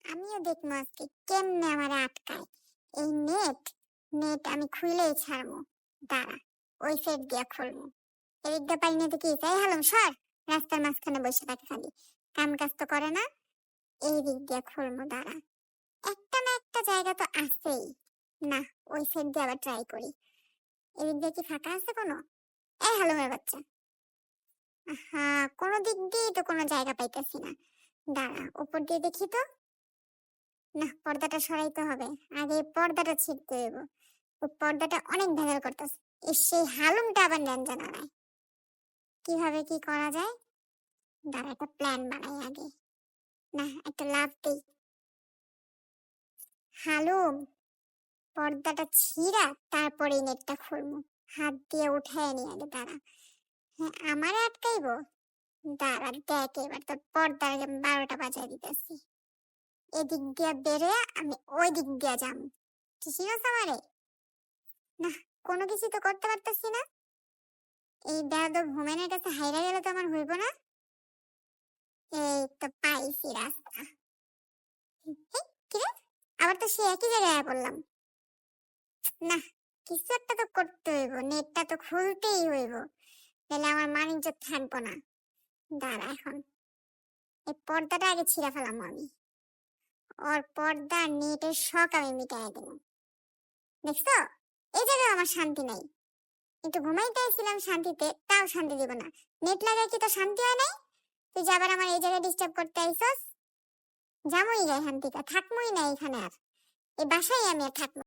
আমিও দেখবো আজকে কেমনে আমার আটকায়। এই নেট নেট আমি খুইলেই ছাড়বো। দাঁড়া, ওই সাইড দিয়া খুলবো। এদিক দিয়ে পারি না তো কি চাই, হালুম সর। রাস্তার মাঝখানে বসে থাকে খালি, কাম কাজ তো করে না। এই দিক দিয়ে খুলবো, দাঁড়া। একটা না একটা জায়গা তো আছেই। না, ওই সাইড দিয়ে আবার ট্রাই করি। এদিক দিয়ে কি ফাঁকা আছে কোনো? এই হালুমের বাচ্চা, হ্যাঁ, কোনো দিক দিয়েই তো কোনো জায়গা পাইতেছি না। দাঁড়া, উপর দিয়ে দেখি তো। না, পর্দাটা সরাইতে হবে। আগে পর্দাটা ছিঁড়তে হইব। ও পর্দাটা অনেক ভেজাল করতেছে। সেই হালুমটা আবার ন্যান নাই। কিভাবে কি করা যায়? দাঁড়া, একটা প্ল্যান বানাই আগে। না, একটা লাভ দিই। হালুম, পর্দাটা ছিঁড়া তারপরে নেটটা খুলবো। হাত দিয়ে উঠায় নি আগে, দাঁড়া। হ্যাঁ, আমারে আটকাইবো। দাঁড়া, দেখ এবার তোর পর্দার 12টা বাজায় দিতেছি। এদিক দিয়া বেরে আমি ওই দিক দিয়া যাম। ঠিক আছে আমারে? না, কোনো কিছু তো করতে পারতেছি না। এই বেয়াদব হুমেনের কাছে হাইরা গেলে তো আমার হইব না। এই তো পাইছি রাস্তা। কিরে, আবার তো সে একই জায়গায় পড়লাম। না, কিছু একটা তো করতে হইব, নেটটা তো খুলতেই হইব, তাহলে আমার মানিজ্য থাকবো না। দাঁড়া, এখন এই পর্দাটা আগে ছিঁড়া ফেলাম আমি। ওর পর্দা নেটের শখ আমি মিটাই দেব। দেখছো, এই জায়গায় আমার শান্তি নাই। একটু ঘুমাইতে আসছিলাম শান্তিতে, তাও শান্তি দিব না। নেট লাগাই কি তো শান্তি হয় নাই? তুই যে আবার আমার এই জায়গায় ডিস্টার্ব করতে আইছস। যামই যাই, শান্তিটা থাকমই না এখানে আর। এই বাসায় আমি আর থাকবো।